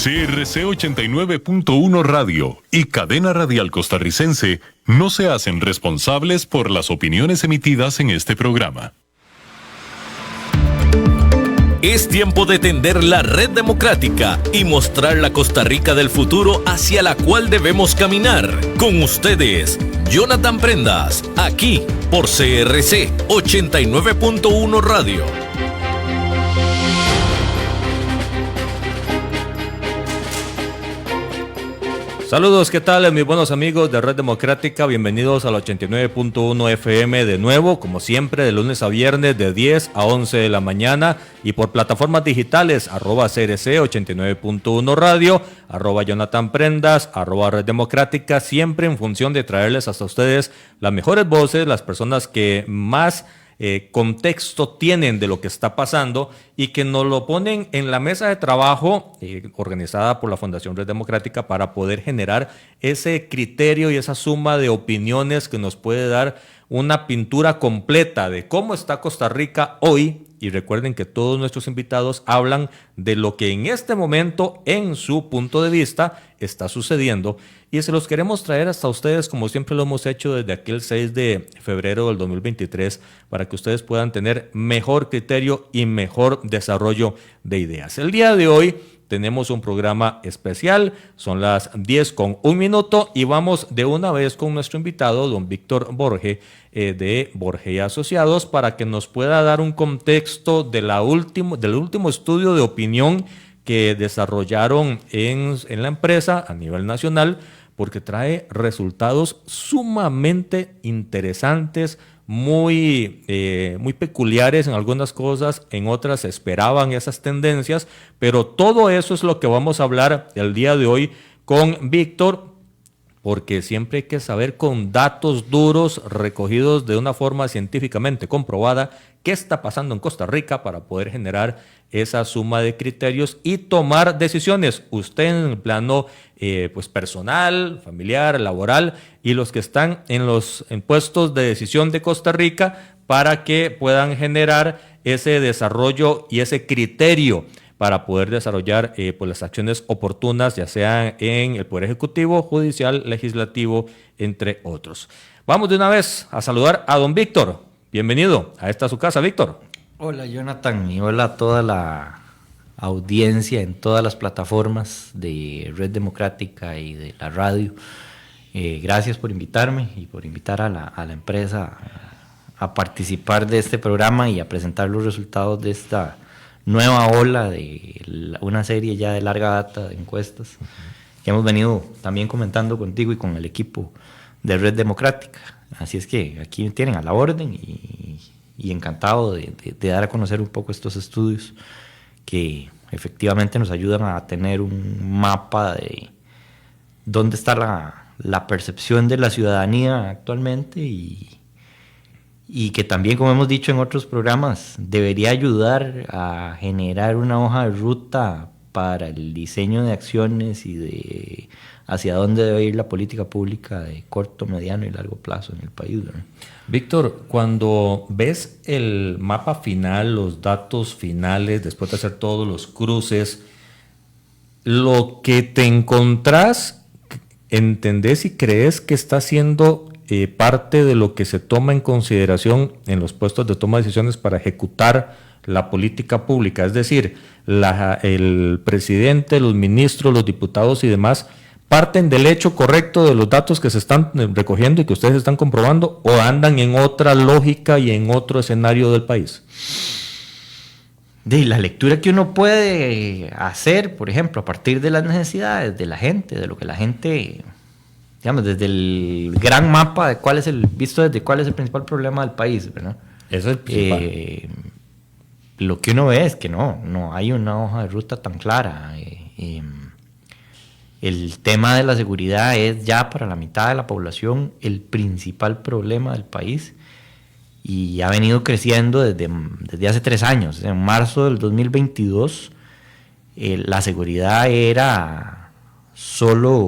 CRC 89.1 Radio y Cadena Radial Costarricense no se hacen responsables por las opiniones emitidas en este programa. Es tiempo de tender la red democrática y mostrar la Costa Rica del futuro hacia la cual debemos caminar. Con ustedes, Jonathan Prendas, aquí por CRC 89.1 Radio. Saludos, ¿qué tal mis buenos amigos de Red Democrática? Bienvenidos al 89.1 FM de nuevo, como siempre, de lunes a viernes de 10 a 11 de la mañana y por plataformas digitales, @CRC 89.1 Radio, @Jonathan Prendas, @Red Democrática, siempre en función de traerles hasta ustedes las mejores voces, las personas que más contexto tienen de lo que está pasando y que nos lo ponen en la mesa de trabajo organizada por la Fundación Red Democrática para poder generar ese criterio y esa suma de opiniones que nos puede dar una pintura completa de cómo está Costa Rica hoy. Y recuerden que todos nuestros invitados hablan de lo que en este momento, en su punto de vista, está sucediendo. Y se los queremos traer hasta ustedes, como siempre lo hemos hecho desde aquel 6 de febrero del 2023, para que ustedes puedan tener mejor criterio y mejor desarrollo de ideas. El día de hoy tenemos un programa especial, son las 10:01 y vamos de una vez con nuestro invitado, don Víctor Borge, de Borge y Asociados, para que nos pueda dar un contexto del último estudio de opinión que desarrollaron en la empresa a nivel nacional, porque trae resultados sumamente interesantes, muy peculiares en algunas cosas, en otras se esperaban esas tendencias, pero todo eso es lo que vamos a hablar el día de hoy con Víctor, porque siempre hay que saber con datos duros recogidos de una forma científicamente comprobada qué está pasando en Costa Rica para poder generar esa suma de criterios y tomar decisiones. Usted en el plano pues personal, familiar, laboral y los que están en puestos de decisión de Costa Rica para que puedan generar ese desarrollo y ese criterio para poder desarrollar pues las acciones oportunas, ya sea en el Poder Ejecutivo, Judicial, Legislativo, entre otros. Vamos de una vez a saludar a don Víctor. Bienvenido a esta su casa, Víctor. Hola, Jonathan, y hola a toda la audiencia en todas las plataformas de Red Democrática y de la radio. Gracias por invitarme y por invitar a la empresa a participar de este programa y a presentar los resultados de esta nueva ola de una serie ya de larga data de encuestas que hemos venido también comentando contigo y con el equipo de Red Democrática. Así es que aquí tienen a la orden y encantado de dar a conocer un poco estos estudios que efectivamente nos ayudan a tener un mapa de dónde está la percepción de la ciudadanía actualmente y que también, como hemos dicho en otros programas, debería ayudar a generar una hoja de ruta para el diseño de acciones y de hacia dónde debe ir la política pública de corto, mediano y largo plazo en el país, ¿verdad? Víctor, cuando ves el mapa final, los datos finales, después de hacer todos los cruces, lo que te encontrás, ¿entendés y crees que está siendo parte de lo que se toma en consideración en los puestos de toma de decisiones para ejecutar la política pública? Es decir, el presidente, los ministros, los diputados y demás parten del hecho correcto de los datos que se están recogiendo y que ustedes están comprobando, o andan en otra lógica y en otro escenario del país. De la lectura que uno puede hacer, por ejemplo, a partir de las necesidades de la gente, de lo que la gente, digamos, desde el gran mapa de visto desde cuál es el principal problema del país, ¿verdad? Eso es el principal. Lo que uno ve es que no hay una hoja de ruta tan clara. El tema de la seguridad es ya para la mitad de la población el principal problema del país y ha venido creciendo desde hace 3 años. En marzo del 2022 la seguridad era solo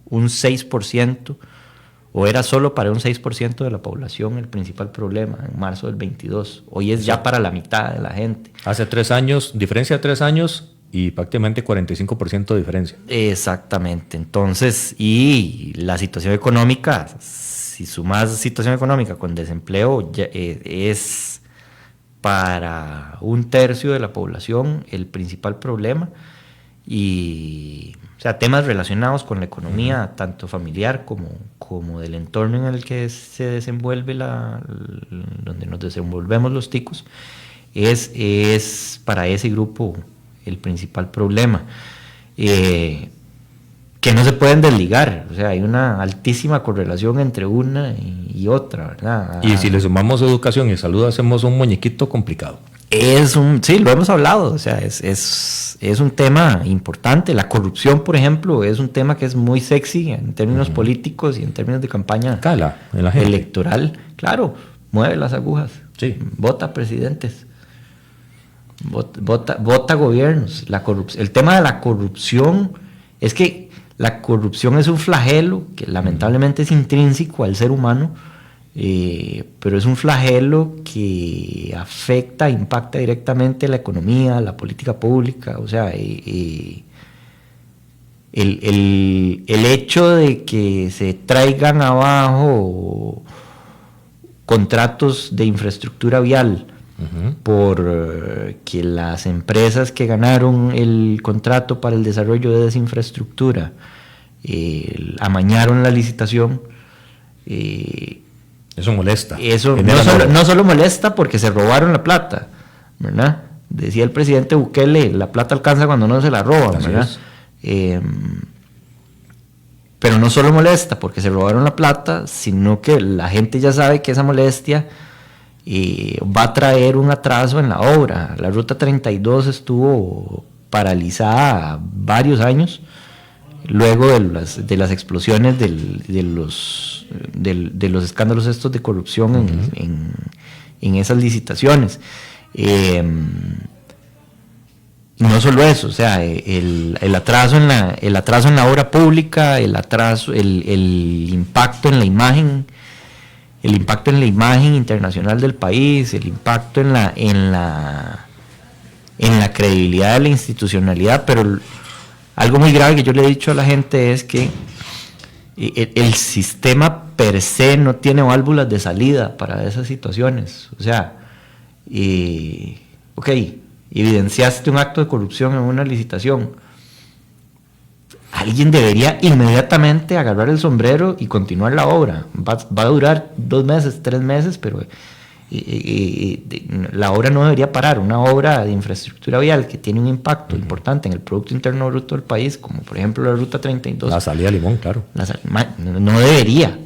un 6%, o era solo para un 6% de la población el principal problema en marzo del 22. Hoy es ya para la mitad de la gente. Hace 3 años, diferencia de 3 años, y prácticamente 45% de diferencia. Exactamente. Entonces, y la situación económica, si sumas situación económica con desempleo, es para 1/3 de la población el principal problema. Y, o sea, temas relacionados con la economía, tanto familiar como del entorno en el que se desenvuelve donde nos desenvolvemos los ticos, es para ese grupo el principal problema. Que no se pueden desligar, o sea, hay una altísima correlación entre una y otra, ¿verdad? Y si le sumamos educación y salud, hacemos un muñequito complicado. Sí, lo hemos hablado, o sea, es un tema importante. La corrupción, por ejemplo, es un tema que es muy sexy en términos políticos y en términos de campaña Cala en la gente. electoral. Claro, mueve las agujas, Sí. vota presidentes, vota gobiernos. El tema de la corrupción es que la corrupción es un flagelo que lamentablemente es intrínseco al ser humano. Pero es un flagelo que afecta, impacta directamente la economía, la política pública. O sea, el hecho de que se traigan abajo contratos de infraestructura vial por que las empresas que ganaron el contrato para el desarrollo de esa infraestructura amañaron la licitación. Eso molesta. Eso no solo molesta porque se robaron la plata, ¿verdad? Decía el presidente Bukele, la plata alcanza cuando no se la roban, ¿verdad? Pero no solo molesta porque se robaron la plata, sino que la gente ya sabe que esa molestia va a traer un atraso en la obra. La Ruta 32 estuvo paralizada varios años luego de las explosiones de los escándalos estos de corrupción en esas licitaciones. Y no solo eso, o sea, el atraso en la obra pública, el impacto en la imagen, internacional del país, el impacto en la credibilidad de la institucionalidad. Pero algo muy grave que yo le he dicho a la gente es que el sistema per se no tiene válvulas de salida para esas situaciones. O sea, evidenciaste un acto de corrupción en una licitación. Alguien debería inmediatamente agarrar el sombrero y continuar la obra. Va a durar 2 meses, 3 meses, pero la obra no debería parar. Una obra de infraestructura vial que tiene un impacto importante en el Producto Interno Bruto del país, como por ejemplo la Ruta 32. La salida a Limón, claro. No debería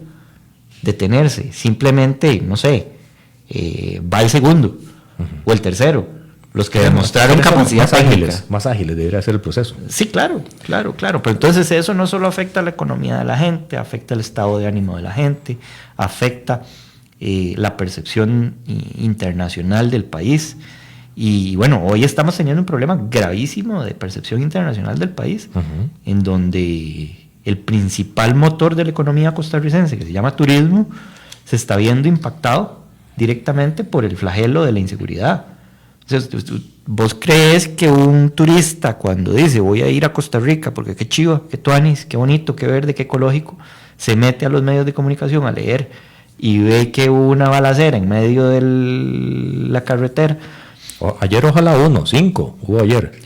detenerse. Simplemente, no sé, va el segundo o el tercero. Los que demostraron capacidad técnica. Más ágiles debería ser el proceso. Sí, claro. Pero entonces eso no solo afecta a la economía de la gente, afecta el estado de ánimo de la gente, afecta la percepción internacional del país. Y bueno, hoy estamos teniendo un problema gravísimo de percepción internacional del país, en donde el principal motor de la economía costarricense, que se llama turismo, se está viendo impactado directamente por el flagelo de la inseguridad. Entonces, ¿vos crees que un turista cuando dice voy a ir a Costa Rica porque qué chiva, qué tuanis, qué bonito, qué verde, qué ecológico, se mete a los medios de comunicación a leer y ve que hubo una balacera en medio de la carretera? Ayer ojalá 5 hubo ayer.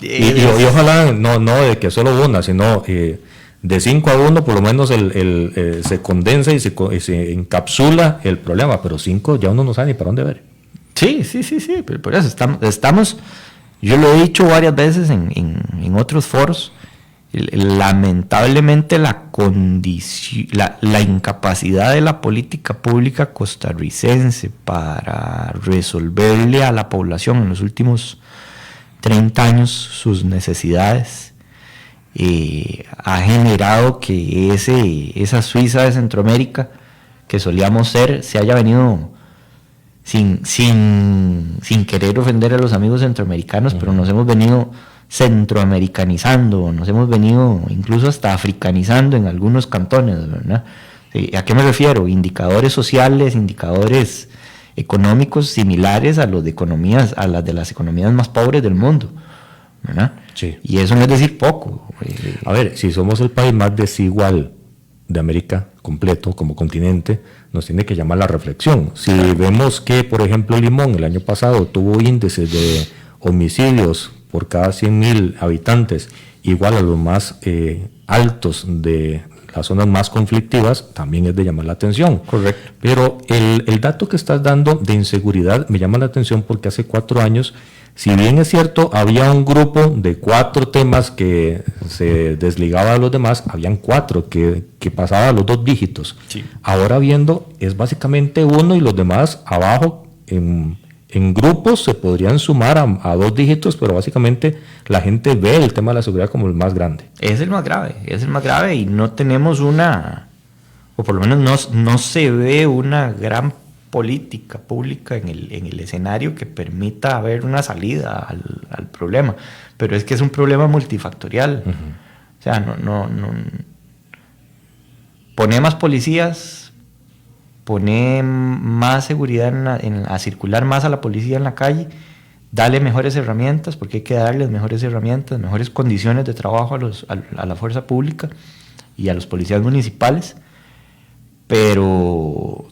Y ojalá no de que solo una, sino de 5 a 1 por lo menos se condensa y se encapsula el problema, pero 5 ya uno no sabe ni para dónde ver. Sí, pero por eso estamos, yo lo he dicho varias veces en otros foros, lamentablemente la incapacidad de la política pública costarricense para resolverle a la población en los últimos 30 años sus necesidades ha generado que esa Suiza de Centroamérica que solíamos ser se haya venido sin querer ofender a los amigos centroamericanos, pero nos hemos venido centroamericanizando, nos hemos venido incluso hasta africanizando en algunos cantones, ¿verdad? ¿A qué me refiero? Indicadores sociales, indicadores económicos similares a los de las de las economías más pobres del mundo, ¿verdad? Sí. Y eso no es decir poco. A ver, si somos el país más desigual de América completo como continente, nos tiene que llamar la reflexión. Si vemos que, por ejemplo, Limón el año pasado tuvo índices de homicidios por cada 100,000 habitantes igual a los más altos de las zonas más conflictivas, también es de llamar la atención. Correcto. Pero el dato que estás dando de inseguridad me llama la atención porque hace 4 años, si bien es cierto, había un grupo de 4 temas que se desligaba de los demás, habían 4 que pasaban los 2 dígitos. Sí. Ahora viendo, es básicamente uno y los demás abajo en grupos se podrían sumar a 2 dígitos, pero básicamente la gente ve el tema de la seguridad como el más grande. Es el más grave y no tenemos o por lo menos no se ve una gran política pública en el escenario que permita ver una salida al problema. Pero es que es un problema multifactorial. Uh-huh. O sea, no pone más policías, pone más seguridad a circular más a la policía en la calle, dale mejores herramientas, porque hay que darles mejores herramientas, mejores condiciones de trabajo a la fuerza pública y a los policías municipales. Pero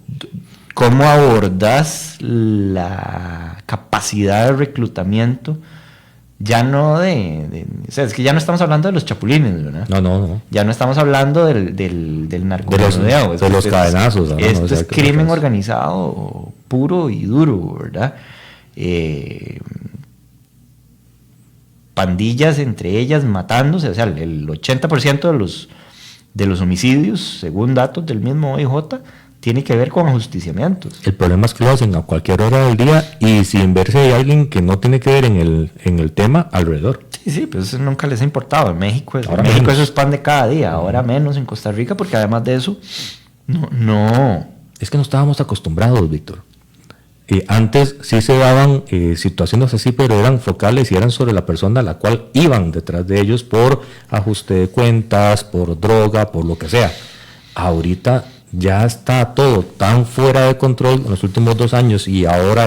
¿cómo abordas la capacidad de reclutamiento? Ya no o sea, es que ya no estamos hablando de los chapulines, ¿verdad? No. Ya no estamos hablando del narcomenudeo. De los cadenazos. Esto es crimen organizado puro y duro, ¿verdad? Pandillas entre ellas matándose. O sea, el 80% de los homicidios, según datos del mismo OIJ, tiene que ver con ajusticiamientos. El problema es que lo hacen a cualquier hora del día y sin ver si hay alguien que no tiene que ver en el tema alrededor. Sí, pues eso nunca les ha importado. En México eso es pan de cada día, ahora menos en Costa Rica, porque además de eso, no. Es que no estábamos acostumbrados, Víctor. Antes sí se daban situaciones así, pero eran focales y eran sobre la persona a la cual iban detrás de ellos por ajuste de cuentas, por droga, por lo que sea. Ahorita ya está todo tan fuera de control en los últimos 2 años y ahora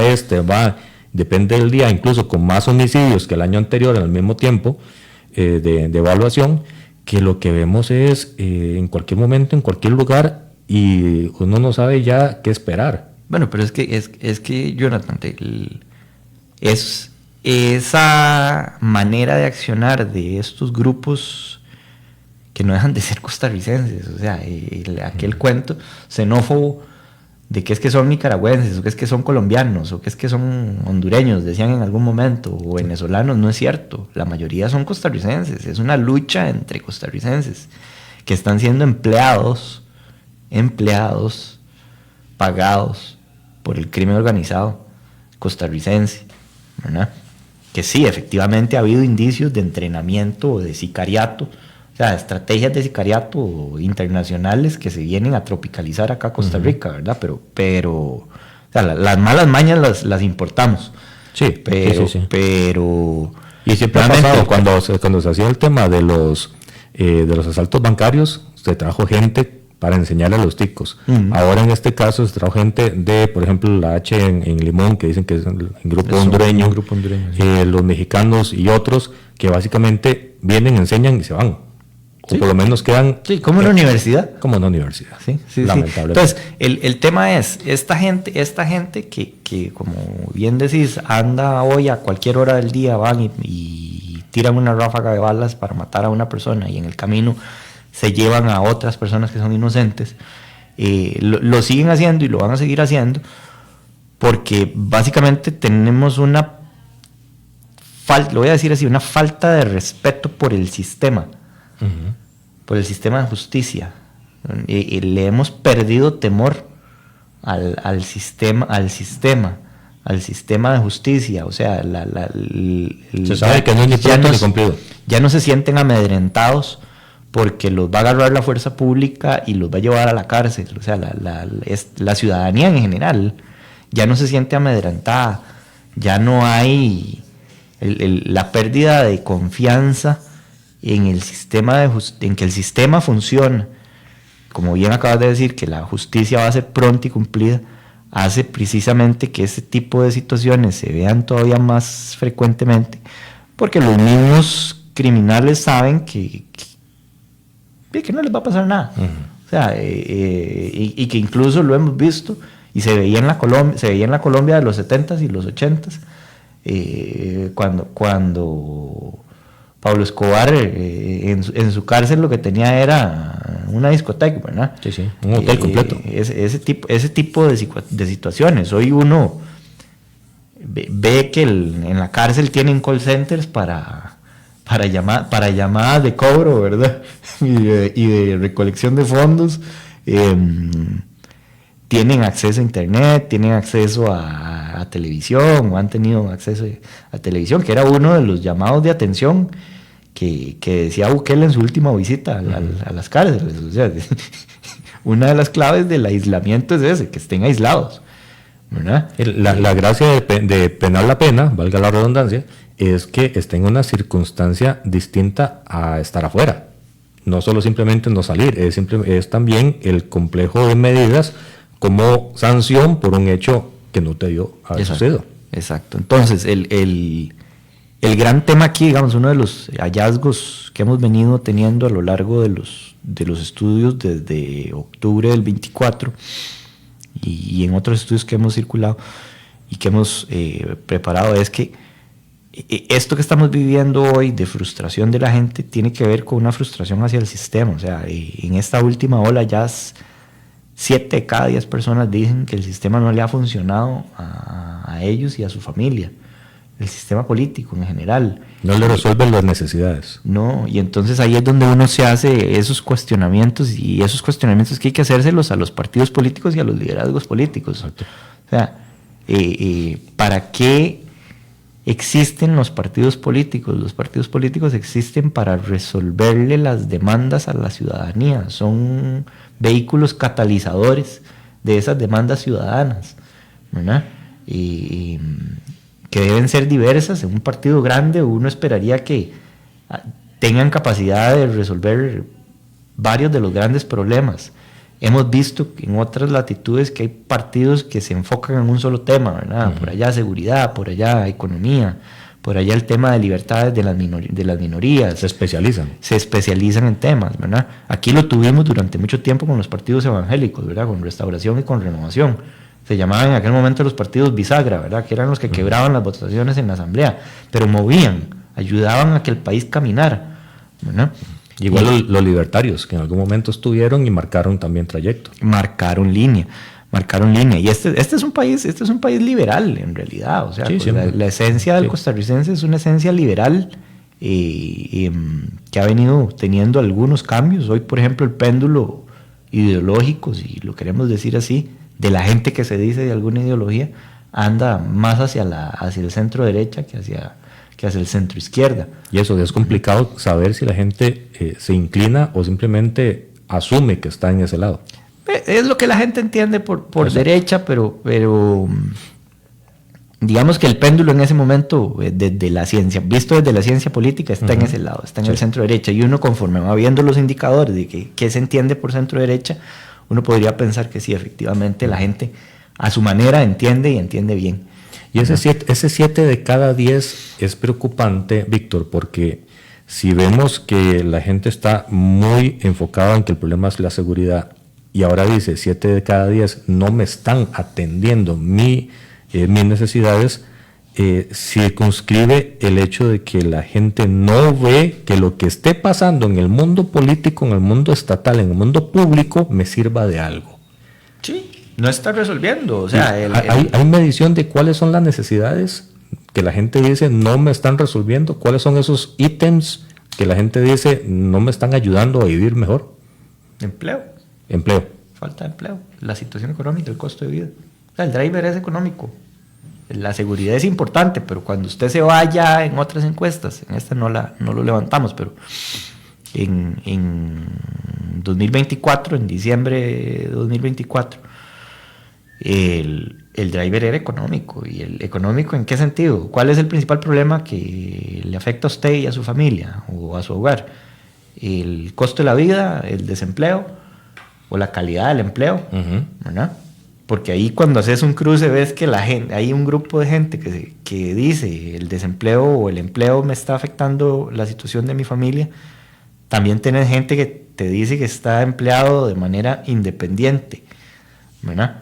depende del día, incluso con más homicidios que el año anterior en el mismo tiempo de evaluación, que lo que vemos es en cualquier momento, en cualquier lugar, y uno no sabe ya qué esperar. Bueno, pero es que Jonathan, es esa manera de accionar de estos grupos que no dejan de ser costarricenses, o sea, aquel cuento xenófobo de que es que son nicaragüenses, o que es que son colombianos, o que es que son hondureños, decían en algún momento, o venezolanos, no es cierto. La mayoría son costarricenses. Es una lucha entre costarricenses que están siendo empleados, pagados por el crimen organizado costarricense, ¿verdad? Que sí, efectivamente ha habido indicios de entrenamiento o de sicariato, o sea, estrategias de sicariato internacionales que se vienen a tropicalizar acá a Costa Rica, ¿verdad? Pero o sea, las malas mañas las importamos. Sí, pero y siempre ha pasado cuando se hacía el tema de los asaltos bancarios, se trajo gente para enseñarle a los ticos. Ahora en este caso se trajo gente de, por ejemplo, la H en Limón, que dicen que es el grupo hondureño, sí. Los mexicanos y otros que básicamente vienen, enseñan y se van. O por lo menos quedan... Sí, como en la universidad. Como en la universidad, sí, lamentablemente. Entonces, el tema es, esta gente que, como bien decís, anda hoy a cualquier hora del día, van y tiran una ráfaga de balas para matar a una persona y en el camino se llevan a otras personas que son inocentes, lo siguen haciendo y lo van a seguir haciendo porque básicamente tenemos una falta, lo voy a decir así, una falta de respeto por el sistema. Por el sistema de justicia, y le hemos perdido temor al sistema de justicia. O sea, se sabe que no es ni pronto ni cumplido. Ya no se sienten amedrentados porque los va a agarrar la fuerza pública y los va a llevar a la cárcel. O sea, la ciudadanía en general ya no se siente amedrentada, ya no hay la pérdida de confianza en el sistema en que el sistema funciona. Como bien acabas de decir, que la justicia va a ser pronta y cumplida, hace precisamente que este tipo de situaciones se vean todavía más frecuentemente, porque los mismos criminales saben que no les va a pasar nada. O sea, y que incluso lo hemos visto, y se veía en la Colombia de los 70s y los 80s, cuando Pablo Escobar en su cárcel lo que tenía era una discoteca, ¿verdad? Sí, un hotel completo. Ese tipo de situaciones. Hoy uno ve que en la cárcel tienen call centers para llamadas de cobro, ¿verdad? y de recolección de fondos. Tienen acceso a internet, tienen acceso a televisión, o han tenido acceso a televisión, que era uno de los llamados de atención que decía Bukele en su última visita a las cárceles. O sea, una de las claves del aislamiento es ese, que estén aislados, ¿verdad? La gracia de penar la pena, valga la redundancia, es que esté en una circunstancia distinta a estar afuera. No solo simplemente no salir, es también el complejo de medidas como sanción por un hecho que no te dio haber sucedido. Exacto. Entonces, el gran tema aquí, digamos, uno de los hallazgos que hemos venido teniendo a lo largo de los estudios desde octubre del 24 y en otros estudios que hemos circulado y que hemos preparado es que esto que estamos viviendo hoy de frustración de la gente tiene que ver con una frustración hacia el sistema. O sea, en esta última ola ya 7 de cada 10 personas dicen que el sistema no le ha funcionado a ellos y a su familia, el sistema político en general. No le resuelven las necesidades. No, y entonces ahí es donde uno se hace esos cuestionamientos, y esos cuestionamientos que hay que hacérselos a los partidos políticos y a los liderazgos políticos. Exacto. O sea, ¿para qué existen los partidos políticos? Los partidos políticos existen para resolverle las demandas a la ciudadanía. Son vehículos catalizadores de esas demandas ciudadanas, ¿verdad? Y que deben ser diversas. En un partido grande uno esperaría que tengan capacidad de resolver varios de los grandes problemas. Hemos visto en otras latitudes que hay partidos que se enfocan en un solo tema, ¿verdad? Por allá seguridad, por allá economía, por allá el tema de libertades de las minorías. Se especializan en temas, ¿verdad? Aquí lo tuvimos durante mucho tiempo con los partidos evangélicos, ¿verdad? Con Restauración y con Renovación. Se llamaban en aquel momento los partidos bisagra, ¿verdad? Que eran los que quebraban las votaciones en la asamblea, pero movían, ayudaban a que el país caminara, ¿verdad? Igual los libertarios, que en algún momento estuvieron y marcaron también trayecto. Marcaron línea. Y este es un país liberal en realidad. O sea, sí, pues la esencia del costarricense es una esencia liberal que ha venido teniendo algunos cambios. Hoy, por ejemplo, el péndulo ideológico, si lo queremos decir así, de la gente que se dice de alguna ideología, anda más hacia el centro derecha que hacia el centro izquierda. Y eso es complicado saber si la gente se inclina o simplemente asume que está en ese lado. Es lo que la gente entiende por derecha, pero digamos que el péndulo en ese momento, desde la ciencia, visto desde la ciencia política, está en ese lado, está en el centro derecha. Y uno, conforme va viendo los indicadores de qué se entiende por centro derecha, uno podría pensar que sí, efectivamente, la gente a su manera entiende y entiende bien. Y ese 7 de cada 10 es preocupante, Víctor, porque si vemos que la gente está muy enfocada en que el problema es la seguridad, y ahora dice 7 de cada 10 no me están atendiendo mis necesidades, circunscribe el hecho de que la gente no ve que lo que esté pasando en el mundo político, en el mundo estatal, en el mundo público, me sirva de algo. Sí, no está resolviendo. O sea, ¿Hay medición de cuáles son las necesidades que la gente dice no me están resolviendo? ¿Cuáles son esos ítems que la gente dice no me están ayudando a vivir mejor? Empleo. Falta de empleo. La situación económica, el costo de vida. O sea, el driver es económico. La seguridad es importante, pero cuando usted se vaya en otras encuestas, en esta no lo levantamos, pero en 2024, en diciembre de 2024, el driver era económico. ¿Y el económico en qué sentido? ¿Cuál es el principal problema que le afecta a usted y a su familia o a su hogar? ¿El costo de la vida, el desempleo o la calidad del empleo? ¿Verdad? Porque ahí cuando haces un cruce ves que la gente, hay un grupo de gente que dice el desempleo o el empleo me está afectando la situación de mi familia. También tenés gente que te dice que está empleado de manera independiente, ¿verdad?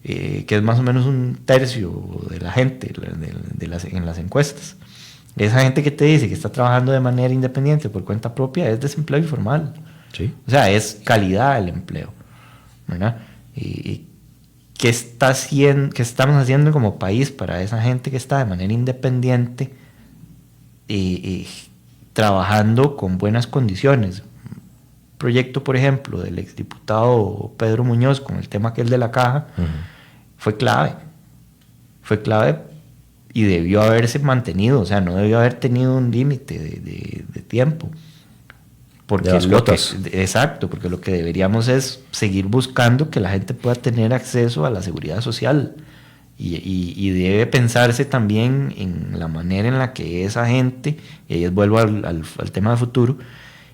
Que es más o menos un tercio de la gente en las encuestas. Esa gente que te dice que está trabajando de manera independiente por cuenta propia es desempleo informal. Sí. O sea, es calidad el empleo, ¿verdad? Y ¿qué estamos haciendo como país para esa gente que está de manera independiente y trabajando con buenas condiciones? Proyecto, por ejemplo, del exdiputado Pedro Muñoz con el tema aquel de la caja, fue clave y debió haberse mantenido, o sea, no debió haber tenido un límite de tiempo. Porque exacto, porque lo que deberíamos es seguir buscando que la gente pueda tener acceso a la seguridad social y debe pensarse también en la manera en la que esa gente, y ahí vuelvo al tema de futuro,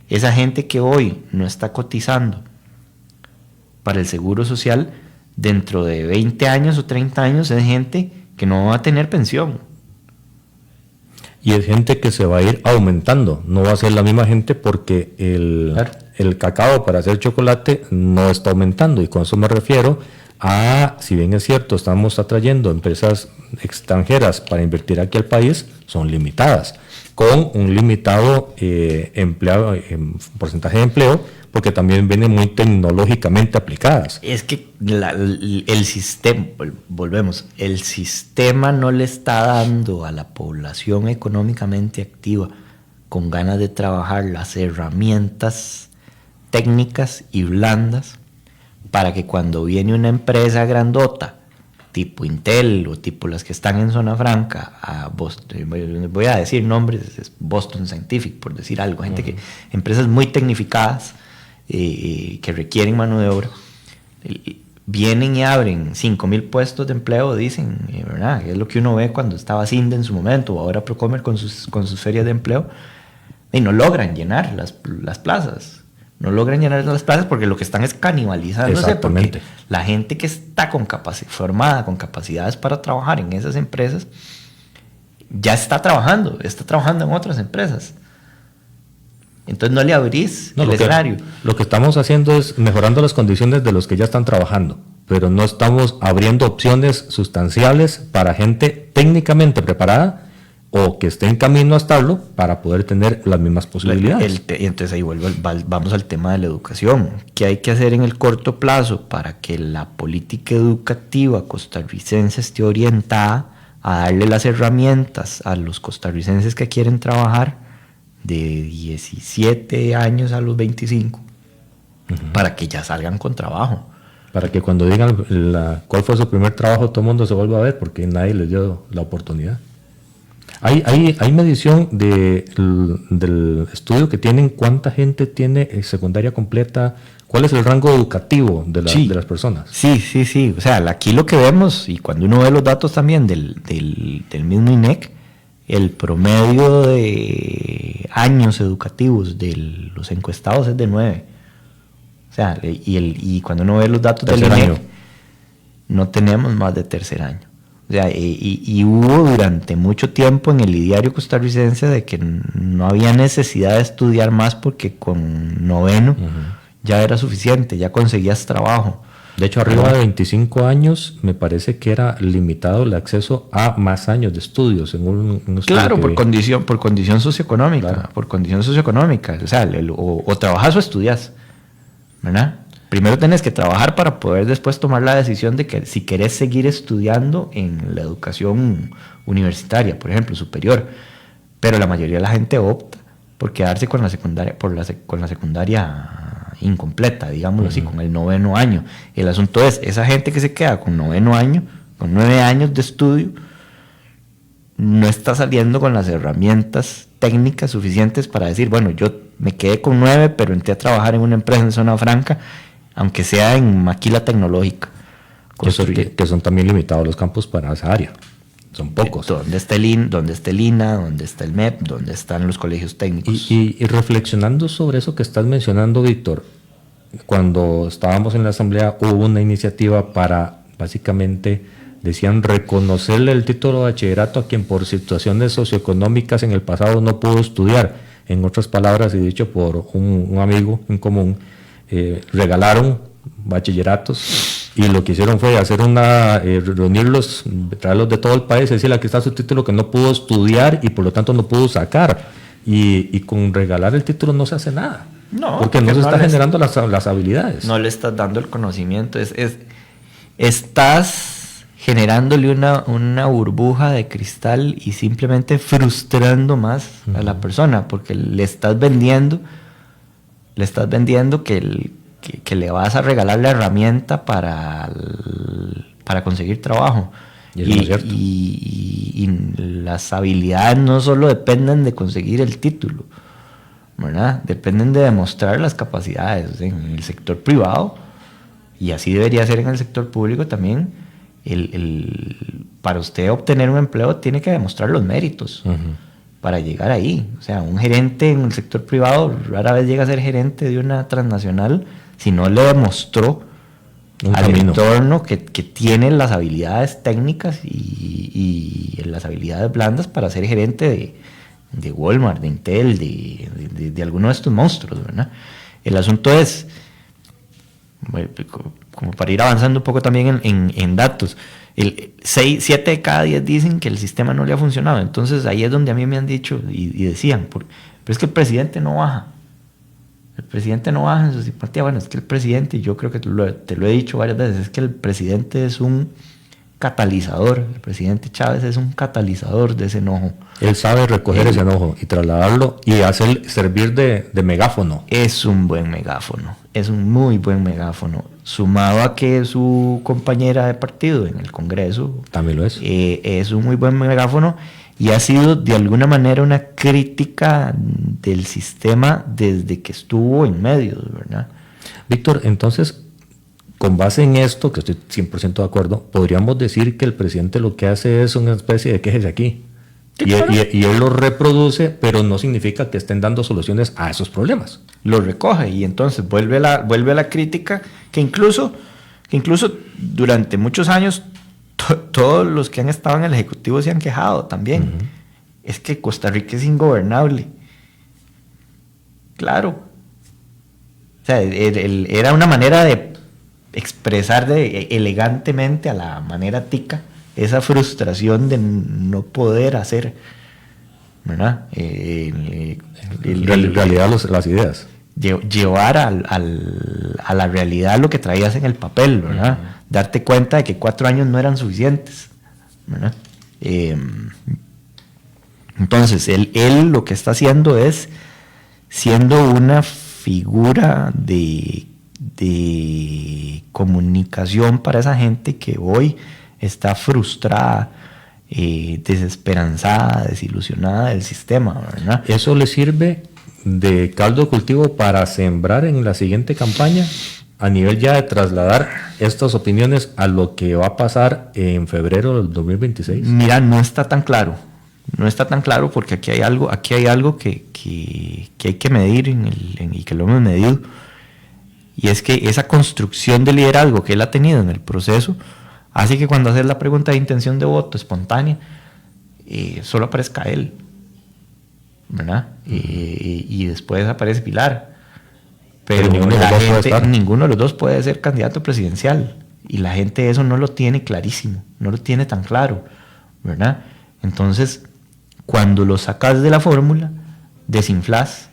esa gente que hoy no está cotizando para el seguro social, dentro de 20 años o 30 años es gente que no va a tener pensión. Y es gente que se va a ir aumentando, no va a ser la misma gente porque el cacao para hacer chocolate no está aumentando, y con eso me refiero a, si bien es cierto, estamos atrayendo empresas extranjeras para invertir aquí al país, son limitadas, con un limitado porcentaje de empleo, porque también vienen muy tecnológicamente aplicadas. Es que el sistema, volvemos, el sistema no le está dando a la población económicamente activa con ganas de trabajar las herramientas técnicas y blandas para que cuando viene una empresa grandota, tipo Intel o tipo las que están en Zona Franca, a Boston, voy a decir nombres, Boston Scientific, por decir algo, gente empresas muy tecnificadas, que requieren mano de obra, vienen y abren 5,000 puestos de empleo, dicen, ¿verdad? Es lo que uno ve cuando estaba Cinde en su momento, o ahora Procomer con sus ferias de empleo, y no logran llenar las plazas. No logran llenar las plazas porque lo que están es canibalizándose, porque la gente que está formada con capacidades para trabajar en esas empresas ya está trabajando en otras empresas. Entonces no le abrís el escenario. Lo que estamos haciendo es mejorando las condiciones de los que ya están trabajando, pero no estamos abriendo opciones sustanciales para gente técnicamente preparada o que esté en camino a estarlo para poder tener las mismas posibilidades. Entonces ahí vamos al tema de la educación. ¿Qué hay que hacer en el corto plazo para que la política educativa costarricense esté orientada a darle las herramientas a los costarricenses que quieren trabajar de 17 años a los 25 para que ya salgan con trabajo? Para que cuando digan cuál fue su primer trabajo, todo el mundo se vuelva a ver porque nadie les dio la oportunidad. Hay medición del estudio que tienen, cuánta gente tiene secundaria completa, cuál es el rango educativo de las personas. Sí. O sea, aquí lo que vemos, y cuando uno ve los datos también del mismo INEC, el promedio de años educativos de los encuestados es de 9. O sea, y cuando uno ve los datos del INEC, no tenemos más de tercer año. O sea, y hubo durante mucho tiempo en el ideario costarricense de que no había necesidad de estudiar más porque con noveno ya era suficiente, ya conseguías trabajo. De hecho, arriba de 25 años me parece que era limitado el acceso a más años de estudios en un estudio. Claro, por condición socioeconómica, claro. Por condición socioeconómica. O sea, o trabajas o estudias, ¿verdad? Primero tenés que trabajar para poder después tomar la decisión de que si querés seguir estudiando en la educación universitaria, por ejemplo, superior. Pero la mayoría de la gente opta por quedarse con la secundaria, con la secundaria incompleta, digámoslo así, con el noveno año. El asunto es, esa gente que se queda con noveno año, con 9 años de estudio, no está saliendo con las herramientas técnicas suficientes para decir, bueno, yo me quedé con 9, pero entré a trabajar en una empresa en Zona Franca, aunque sea en maquila tecnológica. Que son también limitados los campos para esa área. Son pocos. ¿Dónde está el INA? ¿Dónde está el MEP? ¿Dónde están los colegios técnicos? Y reflexionando sobre eso que estás mencionando, Víctor, cuando estábamos en la Asamblea hubo una iniciativa para básicamente decían reconocerle el título de bachillerato a quien por situaciones socioeconómicas en el pasado no pudo estudiar. En otras palabras, y dicho por un amigo en común, regalaron bachilleratos y lo que hicieron fue hacer reunirlos, traerlos de todo el país, decirle aquí está su título que no pudo estudiar y por lo tanto no pudo sacar. Y con regalar el título no se hace nada. No, porque no se está generando las habilidades. No le estás dando el conocimiento. Estás generándole una burbuja de cristal y simplemente frustrando más a la persona, porque le estás vendiendo que le vas a regalar la herramienta para conseguir trabajo. Y las habilidades no solo dependen de conseguir el título, ¿verdad? Dependen de demostrar las capacidades en el sector privado, y así debería ser en el sector público también. Para usted obtener un empleo tiene que demostrar los méritos para llegar ahí. O sea, un gerente en el sector privado rara vez llega a ser gerente de una transnacional si no le demostró al entorno que tiene las habilidades técnicas y las habilidades blandas para ser gerente de Walmart, de Intel, de alguno de estos monstruos, ¿verdad? El asunto es, como para ir avanzando un poco también en datos, 7 de cada 10 dicen que el sistema no le ha funcionado. Entonces ahí es donde a mí me han dicho y decían, pero es que el presidente no baja. El presidente no baja en su simpatía. Bueno, es que el presidente, yo creo que te lo he dicho varias veces, es que el presidente es un catalizador. El presidente Chávez es un catalizador de ese enojo. Él sabe recoger ese enojo y trasladarlo y servir de megáfono. Es un buen megáfono, es un muy buen megáfono. Sumado a que su compañera de partido en el Congreso también lo es un muy buen megáfono, y ha sido de alguna manera una crítica del sistema desde que estuvo en medios, ¿verdad? Víctor, entonces, con base en esto, que estoy 100% de acuerdo, podríamos decir que el presidente lo que hace es una especie de quéjese aquí. Sí, claro. Y él lo reproduce, pero no significa que estén dando soluciones a esos problemas. Lo recoge y entonces vuelve a la crítica que incluso durante muchos años todos los que han estado en el Ejecutivo se han quejado también. Es que Costa Rica es ingobernable. Claro. O sea, era una manera de expresar elegantemente, a la manera tica, esa frustración de no poder hacer, ¿verdad? En realidad las ideas. Llevar a la realidad lo que traías en el papel, ¿verdad? Darte cuenta de que 4 años no eran suficientes, ¿verdad? Entonces, él lo que está haciendo es siendo una figura de comunicación para esa gente que hoy está frustrada, desesperanzada, desilusionada del sistema, ¿verdad? ¿Eso le sirve de caldo de cultivo para sembrar en la siguiente campaña, a nivel ya de trasladar estas opiniones a lo que va a pasar en febrero del 2026? Mira, no está tan claro porque aquí hay algo que hay que medir y que lo hemos medido, y es que esa construcción de liderazgo que él ha tenido en el proceso hace que cuando haces la pregunta de intención de voto espontánea, solo aparezca él, ¿verdad? Y después aparece Pilar. Pero ninguno de los dos puede ser candidato presidencial. Y la gente eso no lo tiene clarísimo, no lo tiene tan claro, ¿verdad? Entonces, cuando lo sacas de la fórmula, desinflas,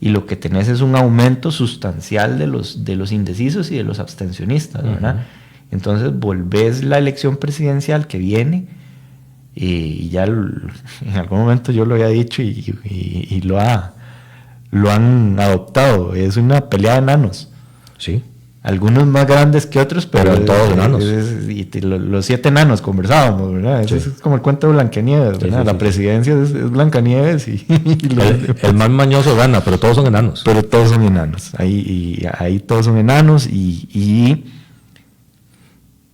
y lo que tenés es un aumento sustancial de los indecisos y de los abstencionistas, ¿verdad? Entonces volvés la elección presidencial que viene, y ya en algún momento yo lo había dicho y lo han adoptado. Es una pelea de enanos. Sí. Algunos más grandes que otros, pero todos enanos. Los 7 enanos conversábamos, ¿verdad? Sí. Es como el cuento de Blancanieves, ¿verdad? Sí, la presidencia es Blancanieves y el más mañoso gana, pero todos son enanos. Pero todos son enanos. Ahí todos son enanos, y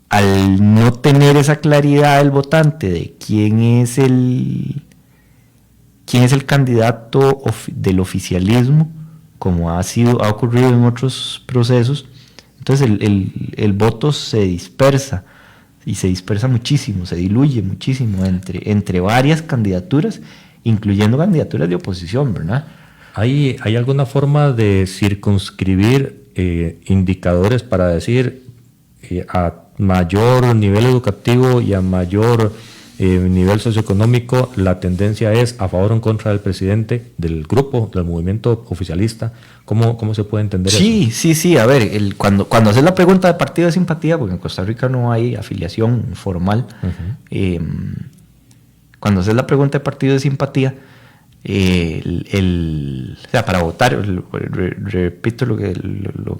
al no tener esa claridad del votante de quién es el candidato del oficialismo, como ha ocurrido en otros procesos, Entonces el voto se dispersa, y se dispersa muchísimo, se diluye muchísimo entre varias candidaturas, incluyendo candidaturas de oposición, ¿verdad? ¿Hay alguna forma de circunscribir indicadores para decir a mayor nivel educativo y a mayor nivel socioeconómico la tendencia es a favor o en contra del presidente, del grupo, del movimiento oficialista? ¿Cómo se puede entender eso? Sí. A ver, cuando haces la pregunta de partido de simpatía, porque en Costa Rica no hay afiliación formal, cuando haces la pregunta de partido de simpatía, o sea, para votar, repito lo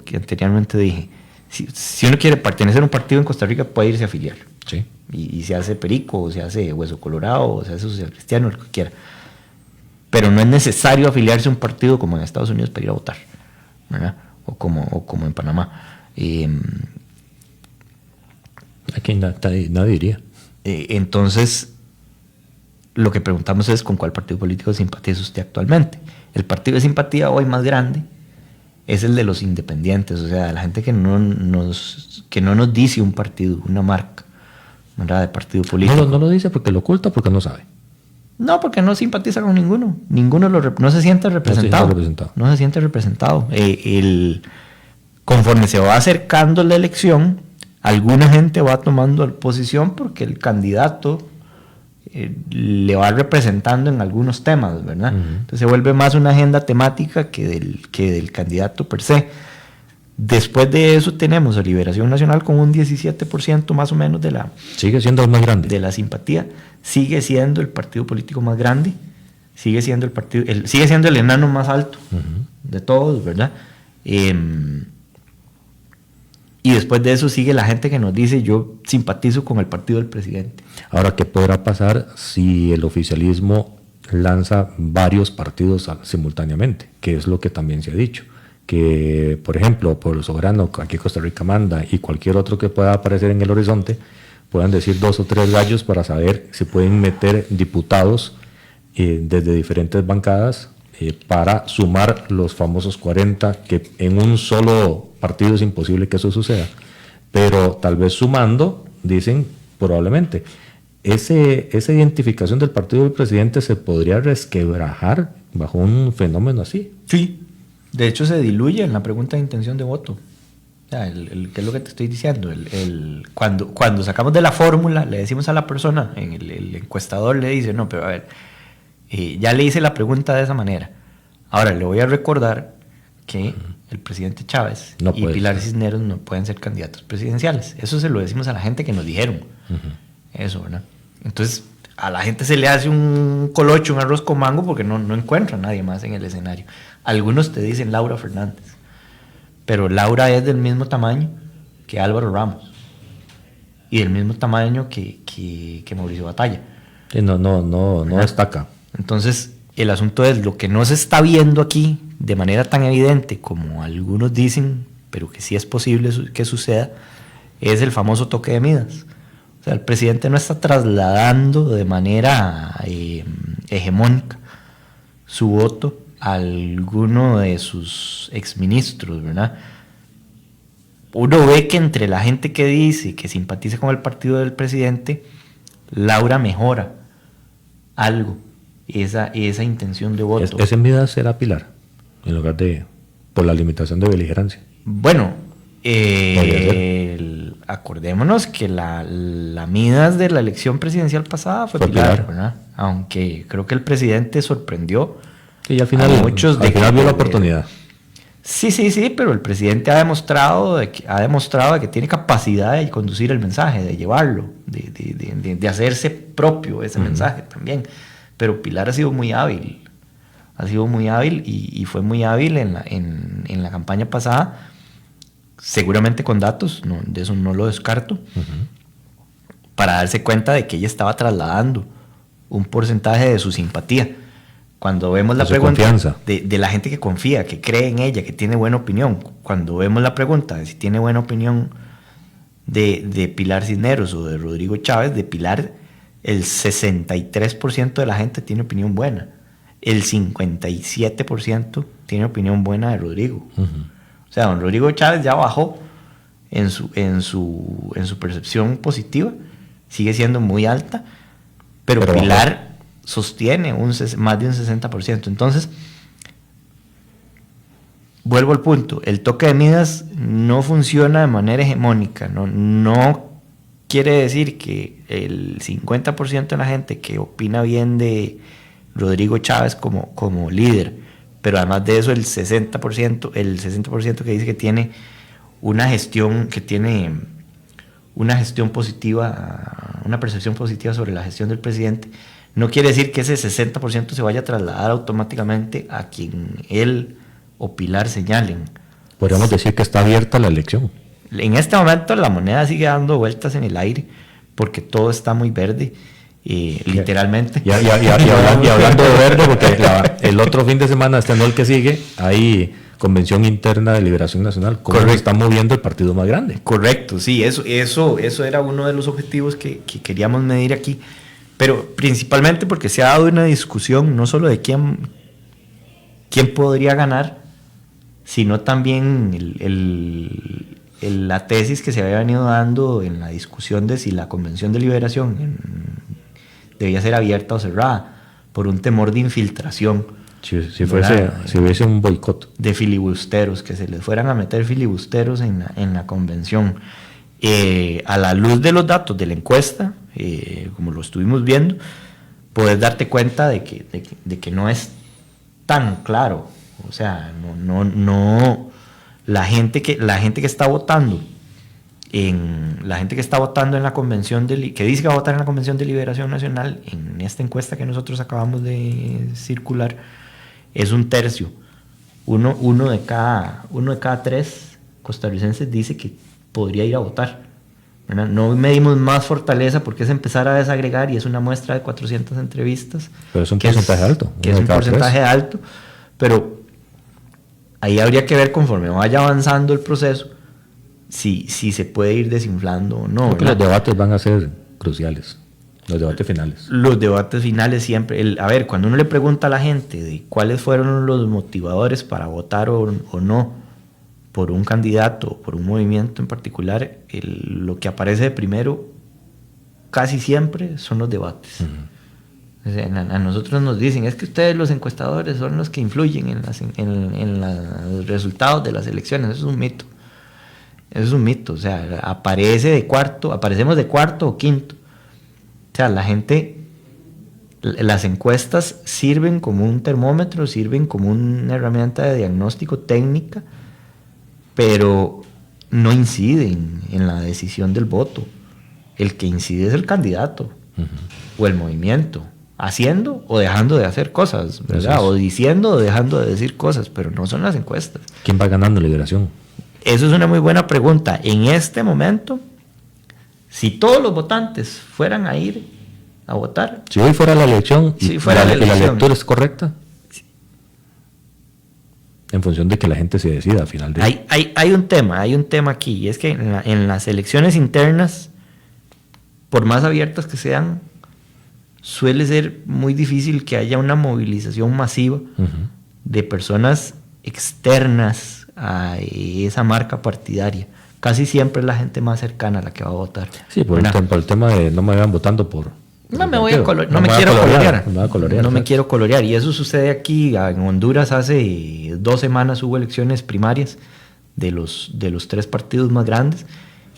que anteriormente dije, si uno quiere pertenecer a un partido en Costa Rica puede irse a afiliar. Sí. Y se hace Perico, o se hace Hueso Colorado, o se hace Social Cristiano, lo que quiera. Pero no es necesario afiliarse a un partido como en Estados Unidos para ir a votar, ¿verdad? O como en Panamá. Aquí nadie iría. Entonces, lo que preguntamos es con cuál partido político simpatiza usted actualmente. El partido de simpatía hoy más grande es el de los independientes, o sea, la gente que no nos dice un partido, una marca, ¿verdad?, de partido político. No lo dice porque lo oculta, porque no sabe. No, porque no simpatiza con ninguno. No se siente representado. No se siente representado. Conforme se va acercando la elección, alguna gente va tomando posición porque el candidato le va representando en algunos temas, ¿verdad? Entonces se vuelve más una agenda temática que del candidato per se. Después de eso tenemos a Liberación Nacional con un 17% más o menos de la... Sigue siendo el más grande. De la simpatía. Sigue siendo el partido político más grande. Sigue siendo el enano más alto de todos, ¿verdad? Y después de eso sigue la gente que nos dice yo simpatizo con el partido del presidente. Ahora, ¿qué podrá pasar si el oficialismo lanza varios partidos simultáneamente? Que es lo que también se ha dicho. Que, por ejemplo, Pueblo Soberano, aquí Costa Rica manda, y cualquier otro que pueda aparecer en el horizonte, puedan decir 2 o 3 gallos para saber si pueden meter diputados desde diferentes bancadas para sumar los famosos 40, que en un solo partido es imposible que eso suceda. Pero tal vez sumando, dicen probablemente, esa identificación del partido del presidente se podría resquebrajar bajo un fenómeno así. Sí. De hecho, se diluye en la pregunta de intención de voto. O sea, ¿qué es lo que te estoy diciendo? Cuando sacamos de la fórmula, le decimos a la persona, el encuestador le dice, no, pero a ver, ya le hice la pregunta de esa manera. Ahora, le voy a recordar que el presidente Chávez y Pilar Cisneros no pueden ser candidatos presidenciales. Eso se lo decimos a la gente que nos dijeron. Eso, ¿verdad? Entonces, a la gente se le hace un colocho, un arroz con mango, porque no encuentra a nadie más en el escenario. Algunos te dicen Laura Fernández, pero Laura es del mismo tamaño que Álvaro Ramos y del mismo tamaño que Mauricio Batalla. Sí, no destaca. Entonces, el asunto es lo que no se está viendo aquí de manera tan evidente como algunos dicen, pero que sí es posible que suceda, es el famoso toque de Midas. O sea, el presidente no está trasladando de manera hegemónica su voto a alguno de sus exministros, ¿verdad? Uno ve que entre la gente que dice que simpatiza con el partido del presidente, Laura mejora algo, esa intención de voto. Ese Midas será Pilar, en lugar de por la limitación de beligerancia. Bueno, acordémonos que la Midas de la elección presidencial pasada fue Pilar, ¿verdad? Aunque creo que el presidente sorprendió. Y al final, vio la oportunidad. Sí, pero el presidente ha demostrado que tiene capacidad de conducir el mensaje, de llevarlo, de hacerse propio ese mensaje también. Pero Pilar ha sido muy hábil y fue muy hábil en la campaña pasada, seguramente con datos, de eso no lo descarto, para darse cuenta de que ella estaba trasladando un porcentaje de su simpatía. Cuando vemos la pregunta de la gente que confía, que cree en ella, que tiene buena opinión, cuando vemos la pregunta de si tiene buena opinión de Pilar Cisneros o de Rodrigo Chávez, de Pilar, el 63% de la gente tiene opinión buena. El 57% tiene opinión buena de Rodrigo. O sea, don Rodrigo Chávez ya bajó en su percepción positiva, sigue siendo muy alta, pero Pilar sostiene más de un 60%. Entonces, vuelvo al punto, el toque de medidas no funciona de manera hegemónica, no quiere decir que el 50% de la gente que opina bien de Rodrigo Chávez como líder, pero además de eso el 60% que dice que tiene una gestión positiva, una percepción positiva sobre la gestión del presidente, no quiere decir que ese 60% se vaya a trasladar automáticamente a quien él o Pilar señalen. Podríamos decir que está abierta la elección. En este momento la moneda sigue dando vueltas en el aire porque todo está muy verde, literalmente. Y hablando de verde, porque el otro fin de semana, no el que sigue, hay convención interna de Liberación Nacional. ¿Cómo se está moviendo el partido más grande? Correcto, sí, eso era uno de los objetivos que queríamos medir aquí, pero principalmente porque se ha dado una discusión no solo de quién podría ganar, sino también la tesis que se había venido dando en la discusión de si la Convención de Liberación debía ser abierta o cerrada, por un temor de infiltración. Si hubiese un boicot. De filibusteros, que se les fueran a meter filibusteros en la convención. A la luz de los datos de la encuesta, como lo estuvimos viendo, puedes darte cuenta de que no es tan claro. O sea, no la gente que está votando en la convención que dice que va a votar en la Convención de Liberación Nacional, en esta encuesta que nosotros acabamos de circular, es un tercio. Uno de cada 3 costarricenses dice que podría ir a votar, ¿verdad? No medimos más fortaleza porque es empezar a desagregar y es una muestra de 400 entrevistas. Pero es un porcentaje alto. Que es un porcentaje alto, pero ahí habría que ver conforme vaya avanzando el proceso si se puede ir desinflando o no. Los debates van a ser cruciales, los debates finales. Los debates finales siempre. Cuando uno le pregunta a la gente de cuáles fueron los motivadores para votar o no por un candidato o por un movimiento en particular, lo que aparece de primero casi siempre son los debates. Uh-huh. O sea, a nosotros nos dicen, es que ustedes los encuestadores son los que influyen en los resultados de las elecciones. Eso es un mito. O sea, aparecemos de cuarto o quinto. O sea, las encuestas sirven como un termómetro, sirven como una herramienta de diagnóstico técnica, pero no inciden en la decisión del voto. El que incide es el candidato, uh-huh, o el movimiento, haciendo o dejando de hacer cosas, ¿verdad? O diciendo o dejando de decir cosas, pero no son las encuestas. ¿Quién va ganando Liberación? Eso es una muy buena pregunta. En este momento, si todos los votantes fueran a ir a votar... Si hoy fuera la elección y la lectura es correcta, en función de que la gente se decida al final de... Hay un tema aquí, y es que en las elecciones internas, por más abiertas que sean, suele ser muy difícil que haya una movilización masiva, uh-huh, de personas externas a esa marca partidaria. Casi siempre es la gente más cercana a la que va a votar. Sí, por el tema de no me vayan votando por... No me quiero colorear. Y eso sucede aquí en Honduras. Hace 2 semanas hubo elecciones primarias de los 3 partidos más grandes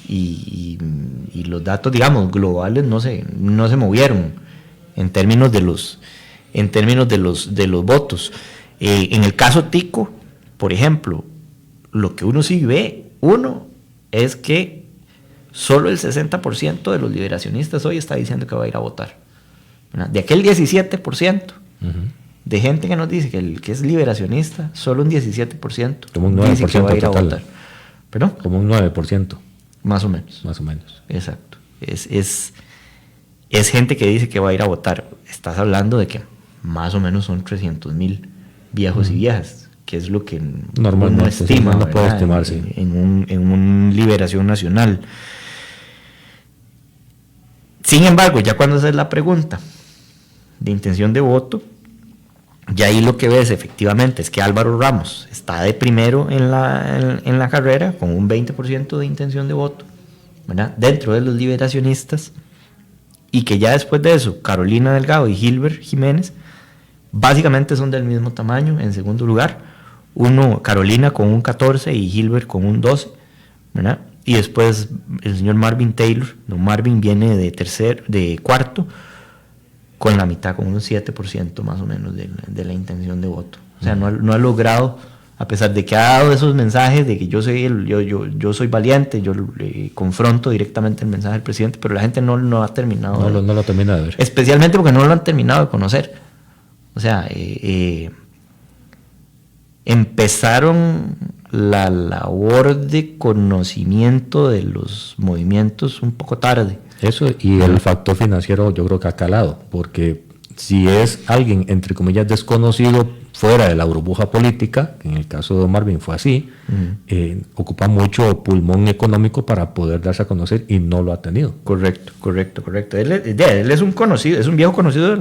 y los datos, digamos, globales no se movieron en términos de los votos. En el caso tico, por ejemplo, lo que uno sí ve, es que solo el 60% de los liberacionistas hoy está diciendo que va a ir a votar. De aquel 17%, uh-huh, de gente que nos dice que es liberacionista, solo un 17% como un 9% dice que va a ir total, a votar. ¿Perdón? Como un 9%. Más o menos. Exacto. Es gente que dice que va a ir a votar. Estás hablando de que más o menos son 300,000 viejos, uh-huh, y viejas, que es lo que normalmente uno estima, no puede estimarse en un Liberación Nacional. Sin embargo, ya cuando haces la pregunta de intención de voto, Y ahí lo que ves efectivamente es que Álvaro Ramos está de primero en la carrera con un 20% de intención de voto, ¿verdad?, dentro de los liberacionistas, y que ya después de eso Carolina Delgado y Gilbert Jiménez básicamente son del mismo tamaño en segundo lugar. Carolina con un 14 y Gilbert con un 12, ¿verdad? Y después el señor Marvin Taylor, don Marvin, viene de cuarto, con la mitad, con un 7% más o menos de la intención de voto. O sea, no ha logrado, a pesar de que ha dado esos mensajes de que yo soy valiente, yo confronto directamente el mensaje del presidente, pero la gente no ha terminado. No lo termina de ver. Especialmente porque no lo han terminado de conocer. O sea, empezaron la labor de conocimiento de los movimientos un poco tarde. Eso, y el factor financiero yo creo que ha calado, porque si es alguien, entre comillas, desconocido fuera de la burbuja política, que en el caso de Marvin fue así, ocupa mucho pulmón económico para poder darse a conocer y no lo ha tenido. Correcto. Él es un conocido, es un viejo conocido de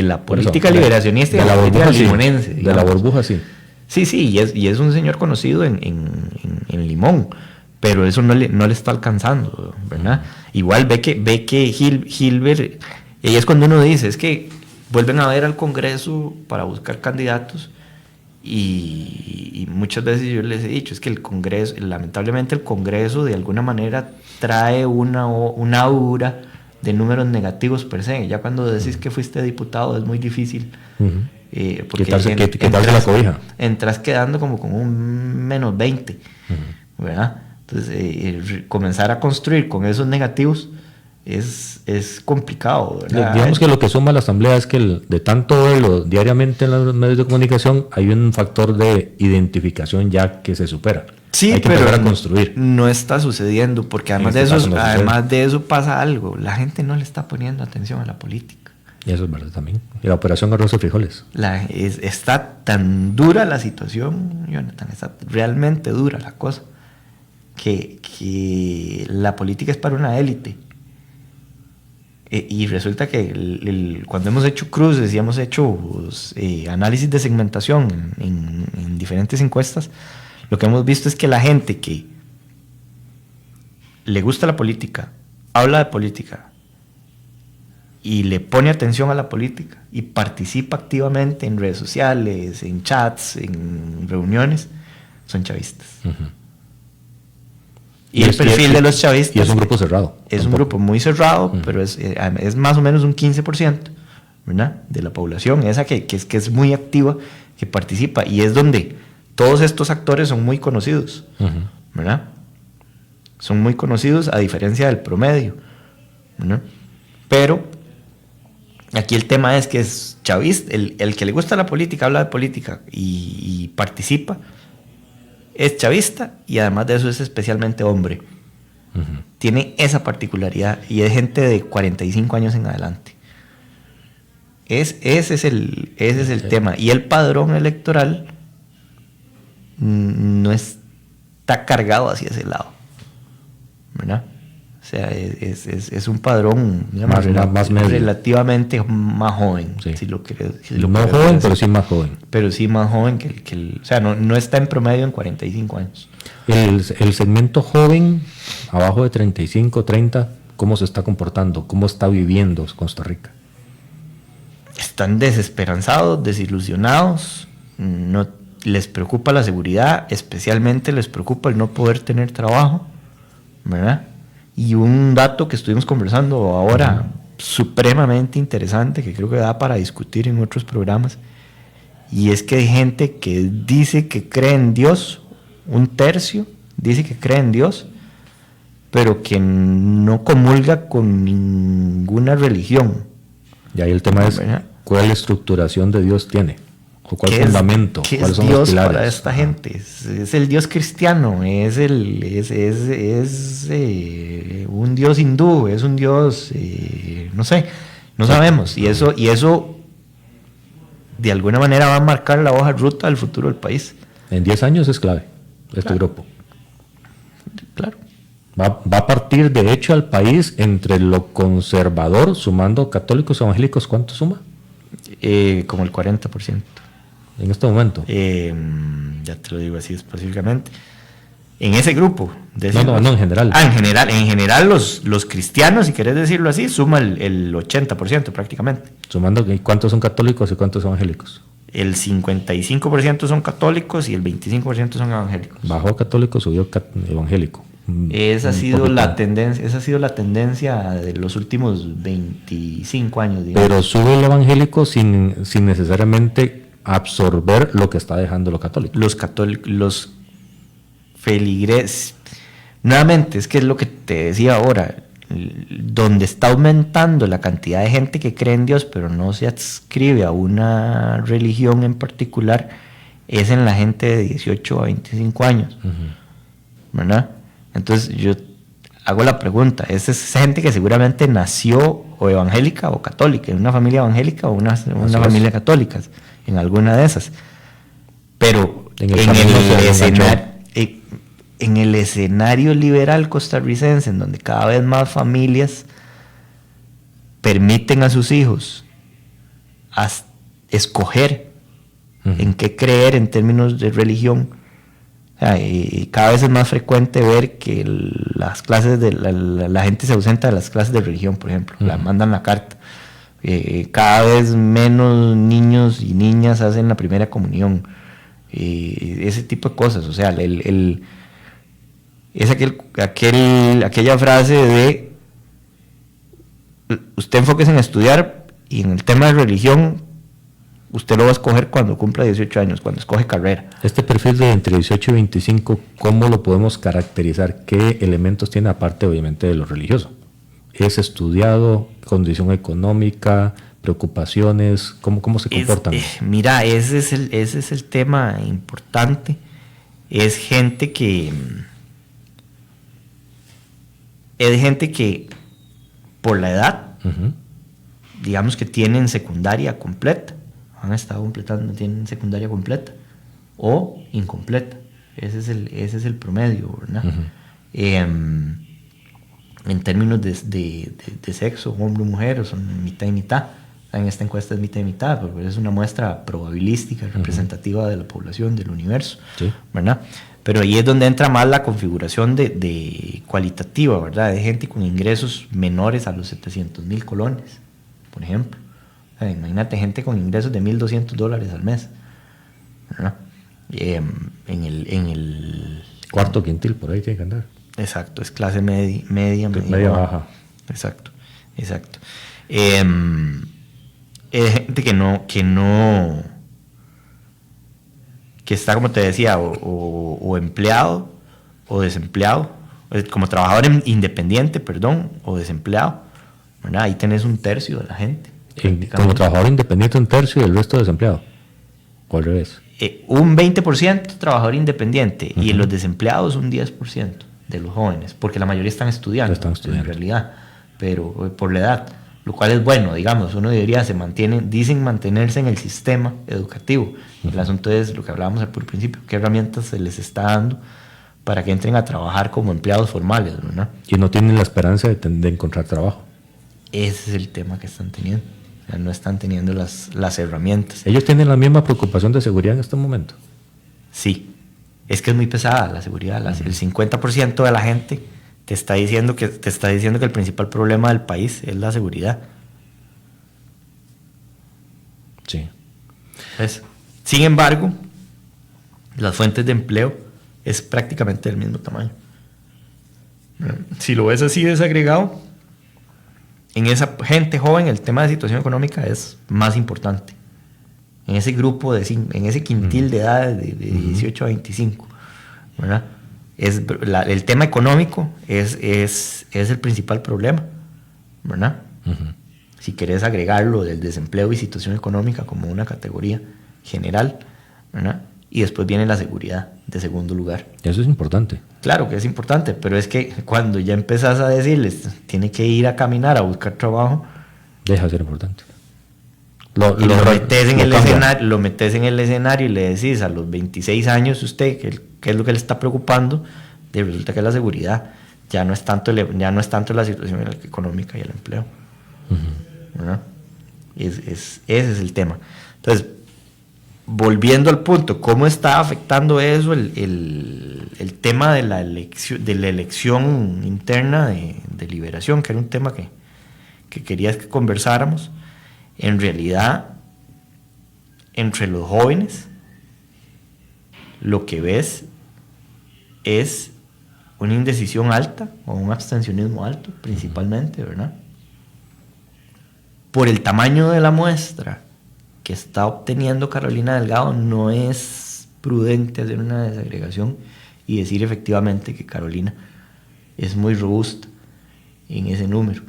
la política liberacionista y de la política limonense. De la burbuja, sí. Sí, y es un señor conocido en Limón, pero eso no le está alcanzando, ¿verdad? Igual ve que Gilbert, y es cuando uno dice, es que vuelven a ver al Congreso para buscar candidatos, y muchas veces yo les he dicho, es que el Congreso, lamentablemente el Congreso de alguna manera trae una aura de números negativos per se. Ya cuando decís que fuiste diputado es muy difícil. Porque quitarse la cobija. Entras quedando como con un menos 20, ¿verdad? Entonces, comenzar a construir con esos negativos es complicado, ¿verdad? Digamos que lo que suma la asamblea es que de tanto verlo diariamente en los medios de comunicación, hay un factor de identificación ya que se supera. Sí, hay que pero empezar a construir. No está sucediendo, porque además de eso pasa algo. La gente no le está poniendo atención a la política. Y eso es verdad también. Y la operación arroz y frijoles. Está tan dura la situación, Jonathan, está realmente dura la cosa, que la política es para una élite. Y resulta que cuando hemos hecho cruces y hemos hecho análisis de segmentación en diferentes encuestas, lo que hemos visto es que la gente que le gusta la política, habla de política y le pone atención a la política y participa activamente en redes sociales, en chats, en reuniones, son chavistas. Y el perfil de los chavistas... Y es un grupo cerrado. Es un grupo muy cerrado, pero es más o menos un 15%, ¿verdad?, de la población, esa que es muy activa, que participa, y es donde todos estos actores son muy conocidos, ¿verdad? Son muy conocidos a diferencia del promedio, ¿verdad? Pero aquí el tema es que es chavista, el que le gusta la política, habla de política y participa, es chavista, y además de eso es especialmente hombre. Tiene esa particularidad, y es gente de 45 años en adelante. Ese es el tema. Y el padrón electoral no está cargado hacia ese lado, ¿verdad? O sea, es un padrón más relativamente más joven, sí. si lo querés. No joven, pero sí más joven. Pero sí más joven que el... O sea, no está en promedio en 45 años. El segmento joven, abajo de 35, 30, ¿cómo se está comportando? ¿Cómo está viviendo Costa Rica? Están desesperanzados, desilusionados, no les preocupa la seguridad, especialmente les preocupa el no poder tener trabajo, ¿verdad? Y un dato que estuvimos conversando ahora, supremamente interesante, que creo que da para discutir en otros programas, y es que hay gente que dice que cree en Dios, un tercio dice que cree en Dios, pero que no comulga con ninguna religión. Y ahí el tema es, ¿verdad?, ¿cuál estructuración de Dios tiene? ¿O cuál fundamento? ¿Qué ¿Cuáles es son Dios los pilares? para esta gente? Es el Dios cristiano, es un Dios hindú, es un Dios, no sé, no sabemos. Y eso de alguna manera va a marcar la hoja de ruta del futuro del país. En 10 años es clave este grupo. Claro. Va a partir, de hecho, al país entre lo conservador, sumando católicos evangélicos, ¿cuánto suma? Como el 40%. en este momento? Ya te lo digo así específicamente. En ese grupo. No, en general. En general los cristianos, si querés decirlo así, suma el 80% prácticamente. Sumando, ¿cuántos son católicos y cuántos son evangélicos? El 55% son católicos y el 25% son evangélicos. Bajó católico, subió evangélico. Esa ha sido la tendencia de los últimos 25 años. Digamos. Pero sube el evangélico sin necesariamente absorber lo que está dejando lo católico. Los feligreses, nuevamente, es que es lo que te decía ahora, donde está aumentando la cantidad de gente que cree en Dios, pero no se adscribe a una religión en particular, es en la gente de 18 a 25 años. ¿Verdad? Entonces yo hago la pregunta, ¿es esa gente que seguramente nació o evangélica o católica, en una familia evangélica o una familia católica, en alguna de esas? Pero en el escenario liberal costarricense, en donde cada vez más familias permiten a sus hijos escoger en qué creer en términos de religión, y cada vez es más frecuente ver que las clases de la gente se ausenta de las clases de religión, por ejemplo, la mandan la carta. Cada vez menos niños y niñas hacen la primera comunión, ese tipo de cosas. O sea, es aquella frase de usted enfóquese en estudiar y en el tema de religión usted lo va a escoger cuando cumpla 18 años, cuando escoge carrera. Este perfil de entre 18 y 25, ¿cómo lo podemos caracterizar? ¿Qué elementos tiene aparte obviamente de lo religioso? ¿Es estudiado? ¿Condición económica? ¿Preocupaciones? ¿Cómo se comportan? Mira, ese es el tema importante. Es gente que por la edad, digamos que tienen secundaria completa, han estado completando, tienen secundaria completa o incompleta. Ese es el promedio, ¿verdad? En términos de sexo, hombre o mujer, son mitad y mitad. En esta encuesta es mitad y mitad, porque es una muestra probabilística, representativa de la población, del universo, sí, ¿verdad? Pero ahí es donde entra más la configuración de cualitativa, ¿verdad? De gente con ingresos menores a los 700,000 colones, por ejemplo. O sea, imagínate gente con ingresos de $1,200 al mes, ¿verdad? En el cuarto quintil, por ahí tiene que andar. Exacto, es clase media baja. Exacto. Es gente que está, como te decía, o empleado o desempleado, como trabajador independiente, o desempleado, ¿verdad? Ahí tenés un tercio de la gente. Como trabajador independiente un tercio y el resto desempleado, o al revés. Un 20% trabajador independiente y los desempleados un 10% de los jóvenes, porque la mayoría están estudiando. En realidad, pero por la edad, lo cual es bueno, digamos, uno debería, dicen mantenerse en el sistema educativo. El asunto es lo que hablábamos al principio, qué herramientas se les está dando para que entren a trabajar como empleados formales, ¿no? Y no tienen la esperanza de encontrar trabajo. Ese es el tema que están teniendo. O sea, no están teniendo las herramientas. ¿Ellos tienen la misma preocupación de seguridad en este momento? Sí, es que es muy pesada la seguridad. El 50% de la gente te está diciendo que el principal problema del país es la seguridad. Sí. ¿Ves? Sin embargo, las fuentes de empleo es prácticamente del mismo tamaño. Si lo ves así desagregado, en esa gente joven el tema de situación económica es más importante. En ese grupo, en ese quintil de edad de 18 a 25, ¿verdad? El tema económico es el principal problema, ¿verdad? Si querés agregarlo del desempleo y situación económica como una categoría general, ¿verdad? Y después viene la seguridad de segundo lugar. Eso es importante. Claro que es importante, pero es que cuando ya empezás a decirles tiene que ir a caminar a buscar trabajo, deja de ser importante. Lo metes en el escenario y le decís a los 26 años usted qué es lo que le está preocupando, y resulta que la seguridad ya no es tanto la situación económica y el empleo. Ese es el tema. Entonces, volviendo al punto, ¿cómo está afectando eso el tema de la elección interna de Liberación, que era un tema que querías que conversáramos? En realidad, entre los jóvenes, lo que ves es una indecisión alta o un abstencionismo alto, principalmente, ¿verdad? Por el tamaño de la muestra que está obteniendo Carolina Delgado, no es prudente hacer una desagregación y decir efectivamente que Carolina es muy robusta en ese número,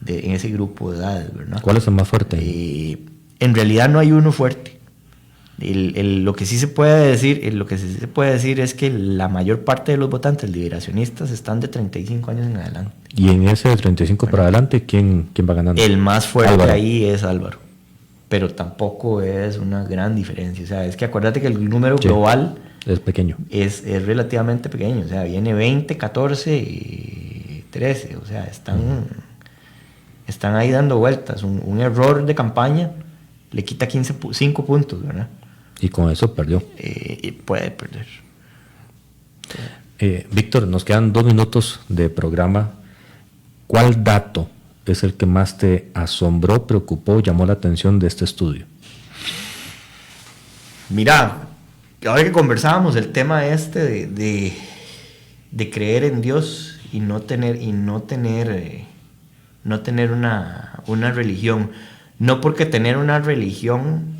en ese grupo de edades, ¿verdad? ¿Cuál es el más fuerte? En realidad no hay uno fuerte. Lo que sí se puede decir, es que la mayor parte de los votantes liberacionistas están de 35 años en adelante. Y en ese de 35 para adelante, ¿quién va ganando? El más fuerte Álvaro. ahí es Álvaro, pero tampoco es una gran diferencia. O sea, es que acuérdate que el número global es pequeño. Es relativamente pequeño. O sea, viene 20, 14 y 13. O sea, están ahí dando vueltas. Un error de campaña le quita 5 puntos, ¿verdad? Y con eso perdió. Y puede perder. Víctor, nos quedan 2 minutos de programa. ¿Cuál dato es el que más te asombró, preocupó, llamó la atención de este estudio? Mira, ahora que conversábamos el tema de creer en Dios y no tener una religión, no porque tener una religión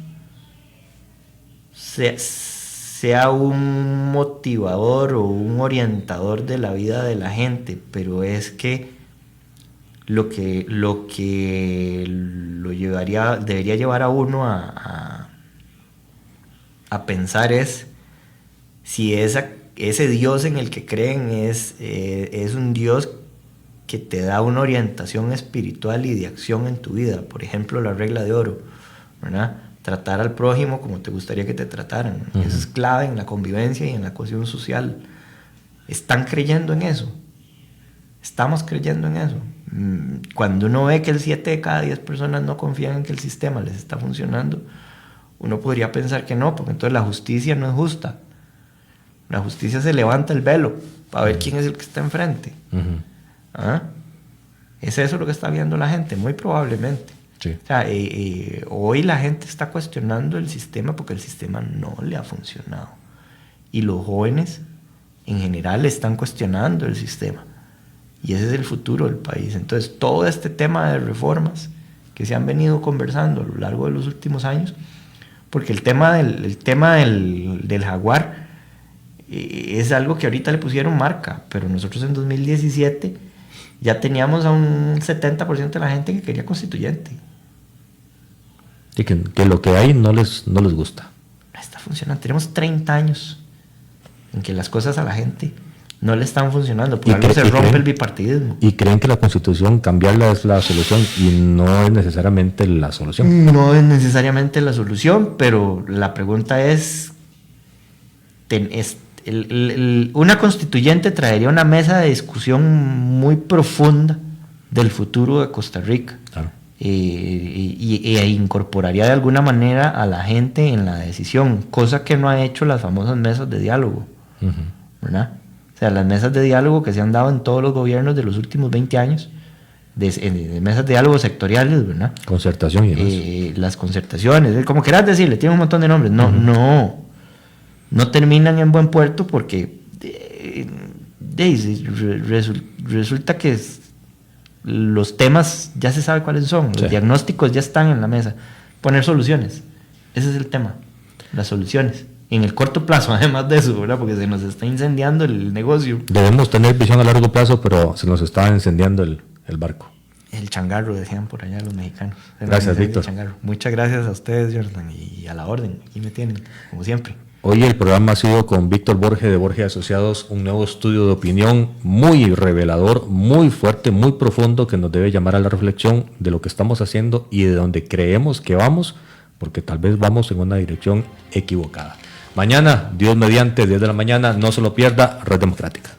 sea un motivador o un orientador de la vida de la gente, pero es que lo que debería llevar a uno a pensar es si ese Dios en el que creen es un Dios que te da una orientación espiritual y de acción en tu vida. Por ejemplo, la regla de oro, ¿verdad? Tratar al prójimo como te gustaría que te trataran. Eso es clave en la convivencia y en la cohesión social. ¿Están creyendo en eso? ¿Estamos creyendo en eso? Cuando uno ve que el 7 de cada 10 personas no confían en que el sistema les está funcionando, uno podría pensar que no, porque entonces la justicia no es justa. La justicia se levanta el velo para ver quién es el que está enfrente. ¿Ah? ¿Es eso lo que está viendo la gente? Muy probablemente. Sí. O sea, hoy la gente está cuestionando el sistema porque el sistema no le ha funcionado. Y los jóvenes en general están cuestionando el sistema. Y ese es el futuro del país. Entonces, todo este tema de reformas que se han venido conversando a lo largo de los últimos años, porque el tema del jaguar es algo que ahorita le pusieron marca, pero nosotros en 2017 ya teníamos a un 70% de la gente que quería constituyente. Y que lo que hay no les gusta. No está funcionando. Tenemos 30 años en que las cosas a la gente no le están funcionando. Por algo se rompe el bipartidismo. Y creen que la Constitución, cambiarla es la solución, y no es necesariamente la solución. No es necesariamente la solución, pero la pregunta es una constituyente traería una mesa de discusión muy profunda del futuro de Costa Rica. Claro. E incorporaría de alguna manera a la gente en la decisión, cosa que no ha hecho las famosas mesas de diálogo, ¿verdad? O sea, las mesas de diálogo que se han dado en todos los gobiernos de los últimos 20 años, de mesas de diálogo sectoriales, ¿verdad? Concertación y demás. Las concertaciones, como quieras decirle, tiene un montón de nombres. No terminan en buen puerto porque resulta que los temas ya se sabe cuáles son, los diagnósticos ya están en la mesa. Poner soluciones, ese es el tema, las soluciones. En el corto plazo, además de eso, ¿verdad? Porque se nos está incendiando el negocio. Debemos tener visión a largo plazo, pero se nos está incendiando el barco. El changarro, decían por allá los mexicanos. Gracias, Víctor. Muchas gracias a ustedes, Jonathan, y a la orden. Aquí me tienen, como siempre. Hoy el programa ha sido con Víctor Borge de Borge Asociados, un nuevo estudio de opinión muy revelador, muy fuerte, muy profundo, que nos debe llamar a la reflexión de lo que estamos haciendo y de donde creemos que vamos, porque tal vez vamos en una dirección equivocada. Mañana, Dios mediante, 10 de la mañana, no se lo pierda, Red Democrática.